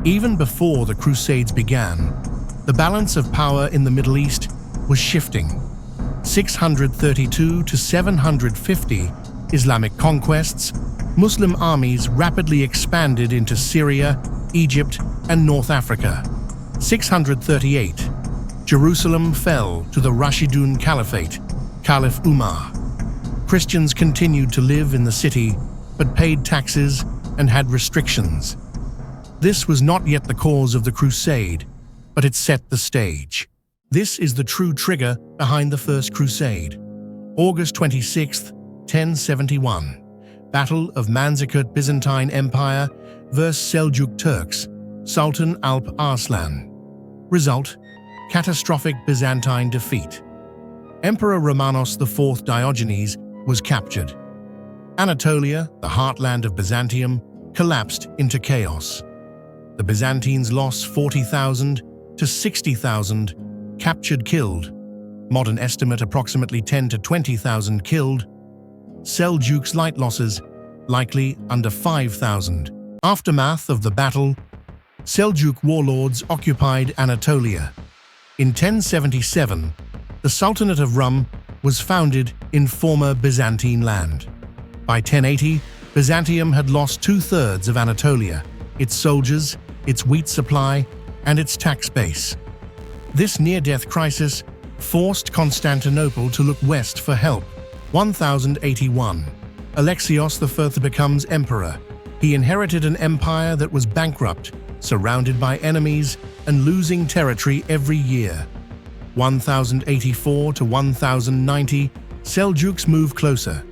Even before the Crusades began, the balance of power in the Middle East was shifting. 632 to 750 Islamic conquests, Muslim armies rapidly expanded into Syria, Egypt, and North Africa. 638, Jerusalem fell to the Rashidun Caliphate, Caliph Umar. Christians continued to live in the city, but paid taxes and had restrictions. This was not yet the cause of the Crusade, but it set the stage. This is the true trigger behind the First Crusade. August 26, 1071. Battle of Manzikert Byzantine Empire vs. Seljuk Turks, Sultan Alp Arslan. Result: catastrophic Byzantine defeat. Emperor Romanos IV Diogenes was captured. Anatolia, the heartland of Byzantium, collapsed into chaos. The Byzantines lost 40,000 to 60,000 captured killed. Modern estimate approximately 10 to 20,000 killed. Seljuks light losses, likely under 5,000. Aftermath of the battle, Seljuk warlords occupied Anatolia. In 1077, the Sultanate of Rum was founded in former Byzantine land. By 1080, Byzantium had lost two-thirds of Anatolia, its soldiers, its wheat supply, and its tax base. This near-death crisis forced Constantinople to look west for help. 1081. Alexios I becomes emperor. He inherited an empire that was bankrupt, surrounded by enemies, and losing territory every year. 1084 to 1090, Seljuks move closer.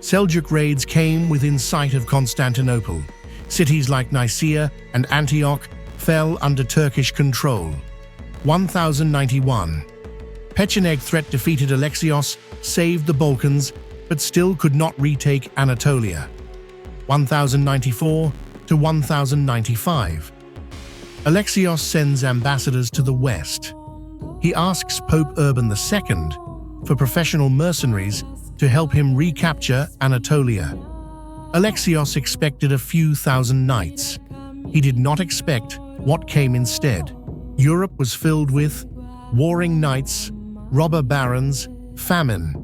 Seljuk raids came within sight of Constantinople. Cities like Nicaea and Antioch fell under Turkish control. 1091. Pecheneg threat defeated Alexios, saved the Balkans, but still could not retake Anatolia. 1094 to 1095. Alexios sends ambassadors to the west. He asks Pope Urban II for professional mercenaries to help him recapture Anatolia. Alexios expected a few thousand knights. He did not expect what came instead. Europe was filled with warring knights, robber barons, famine,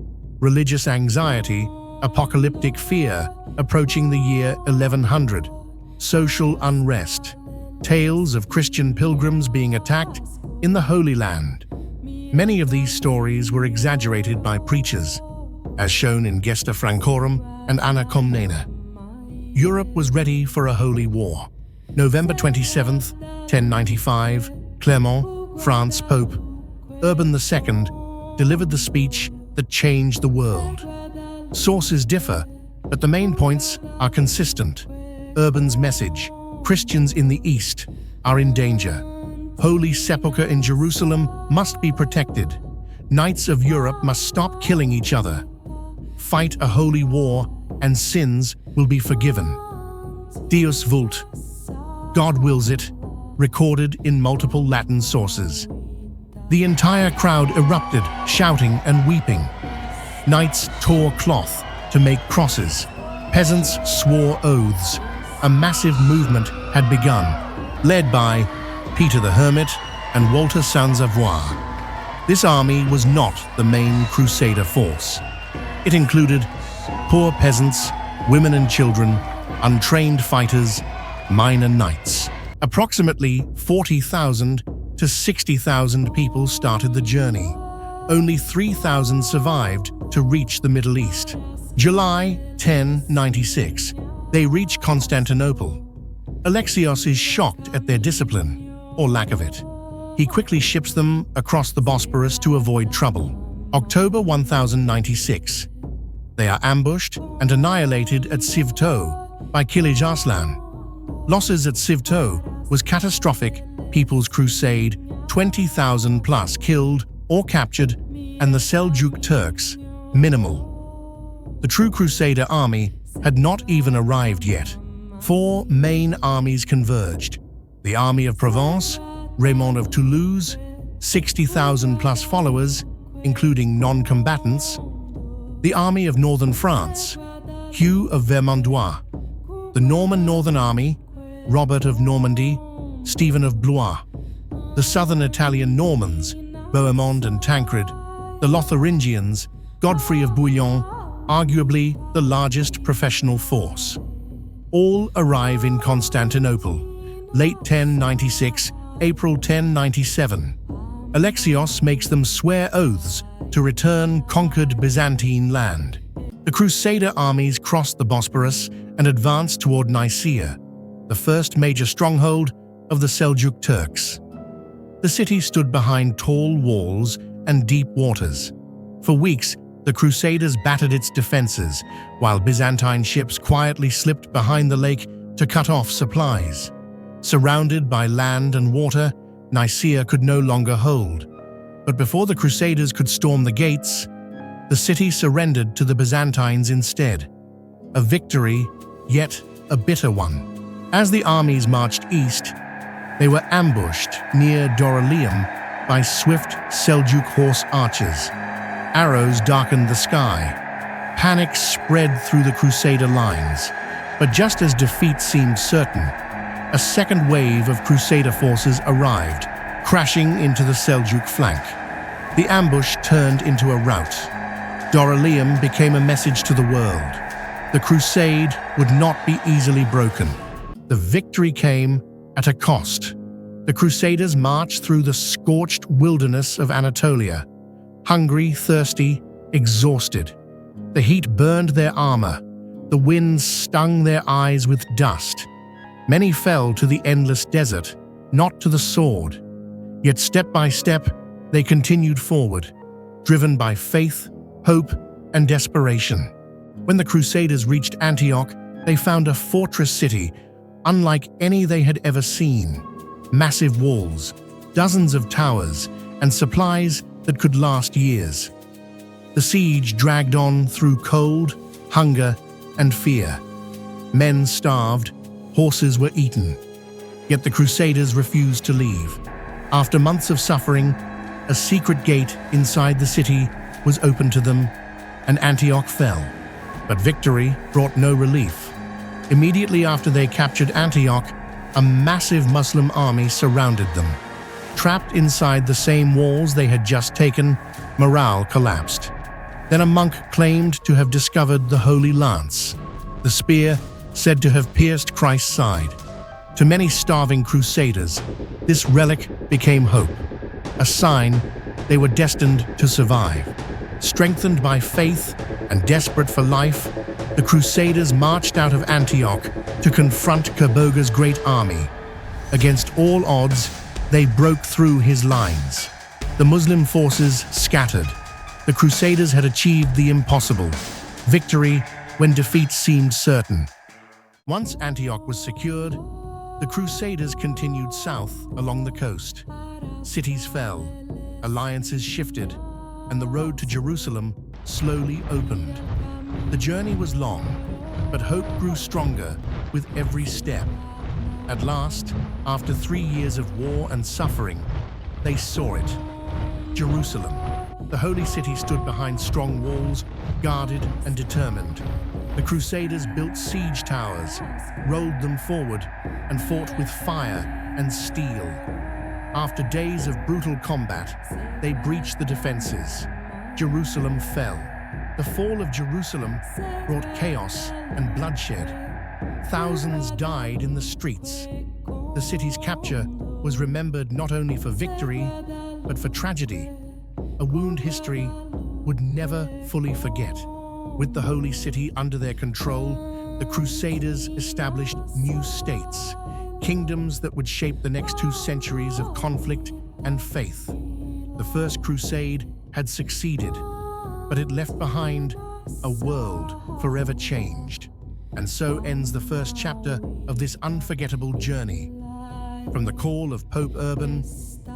religious anxiety, apocalyptic fear approaching the year 1100, social unrest, tales of Christian pilgrims being attacked in the Holy Land. Many of these stories were exaggerated by preachers, as shown in Gesta Francorum and Anna Comnena. Europe was ready for a holy war. November 27, 1095, Clermont, France Pope Urban II delivered the speech that changed the world. Sources differ, but the main points are consistent. Urban's message: Christians in the East are in danger. Holy Sepulchre in Jerusalem must be protected. Knights of Europe must stop killing each other. Fight a holy war, and sins will be forgiven. Deus vult, God wills it, recorded in multiple Latin sources. The entire crowd erupted, shouting and weeping. Knights tore cloth to make crosses. Peasants swore oaths. A massive movement had begun, led by Peter the Hermit and Walter Saint-Savoy. This army was not the main Crusader force. It included poor peasants, women and children, untrained fighters, minor knights. Approximately 40,000 to 60,000 people started the journey. Only 3,000 survived to reach the Middle East. July 1096, they reach Constantinople. Alexios is shocked at their discipline, or lack of it. He quickly ships them across the Bosporus to avoid trouble. October 1096, they are ambushed and annihilated at Sivto by Kilij Arslan. Losses at Sivto was catastrophic. People's Crusade, 20,000 plus killed or captured, and the Seljuk Turks, minimal. The true Crusader army had not even arrived yet. 4 main armies converged. The Army of Provence, Raymond of Toulouse, 60,000 plus followers, including non-combatants. The Army of Northern France, Hugh of Vermandois. The Norman Northern Army, Robert of Normandy, Stephen of Blois, the southern Italian Normans, Bohemond and Tancred, the Lotharingians, Godfrey of Bouillon, arguably the largest professional force. All arrive in Constantinople, late 1096, April 1097. Alexios makes them swear oaths to return conquered Byzantine land. The Crusader armies crossed the Bosporus and advanced toward Nicaea, the first major stronghold of the Seljuk Turks. The city stood behind tall walls and deep waters. For weeks, the Crusaders battered its defenses, while Byzantine ships quietly slipped behind the lake to cut off supplies. Surrounded by land and water, Nicaea could no longer hold. But before the Crusaders could storm the gates, the city surrendered to the Byzantines instead. A victory, yet a bitter one. As the armies marched east, they were ambushed near Dorylaeum by swift Seljuk horse archers. Arrows darkened the sky. Panic spread through the Crusader lines. But just as defeat seemed certain, a second wave of Crusader forces arrived, crashing into the Seljuk flank. The ambush turned into a rout. Dorylaeum became a message to the world. The crusade would not be easily broken. The victory came at a cost. The Crusaders marched through the scorched wilderness of Anatolia, hungry, thirsty, exhausted. The heat burned their armor. The winds stung their eyes with dust. Many fell to the endless desert, not to the sword. Yet step by step, they continued forward, driven by faith, hope, and desperation. When the Crusaders reached Antioch, they found a fortress city unlike any they had ever seen. Massive walls, dozens of towers, and supplies that could last years. The siege dragged on through cold, hunger, and fear. Men starved, horses were eaten. Yet the Crusaders refused to leave. After months of suffering, a secret gate inside the city was opened to them, and Antioch fell. But victory brought no relief. Immediately after they captured Antioch, a massive Muslim army surrounded them. Trapped inside the same walls they had just taken, morale collapsed. Then a monk claimed to have discovered the Holy Lance, the spear said to have pierced Christ's side. To many starving Crusaders, this relic became hope, a sign they were destined to survive. Strengthened by faith and desperate for life, the Crusaders marched out of Antioch to confront Kerbogha's great army. Against all odds, they broke through his lines. The Muslim forces scattered. The Crusaders had achieved the impossible, victory when defeat seemed certain. Once Antioch was secured, the Crusaders continued south along the coast. Cities fell, alliances shifted, and the road to Jerusalem slowly opened. The journey was long, but hope grew stronger with every step. At last, after 3 years of war and suffering, they saw it. Jerusalem. The holy city stood behind strong walls, guarded and determined. The Crusaders built siege towers, rolled them forward, and fought with fire and steel. After days of brutal combat, they breached the defenses. Jerusalem fell. The fall of Jerusalem brought chaos and bloodshed. Thousands died in the streets. The city's capture was remembered not only for victory, but for tragedy, a wound history would never fully forget. With the holy city under their control, the Crusaders established new states, kingdoms that would shape the next 2 centuries of conflict and faith. The First Crusade had succeeded, but it left behind a world forever changed. And so ends the first chapter of this unforgettable journey. From the call of Pope Urban,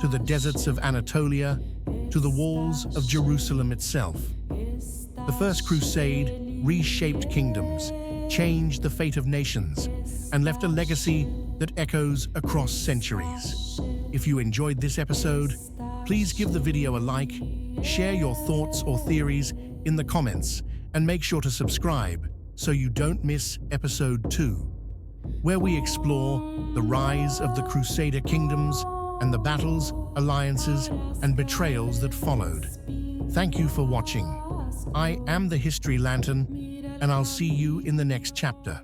to the deserts of Anatolia, to the walls of Jerusalem itself. The First Crusade reshaped kingdoms, changed the fate of nations, and left a legacy that echoes across centuries. If you enjoyed this episode, please give the video a like, share your thoughts or theories in the comments, and make sure to subscribe so you don't miss episode 2. where we explore the rise of the Crusader kingdoms and the battles, alliances, and betrayals that followed. Thank you for watching. I am the History Lantern, and I'll see you in the next chapter.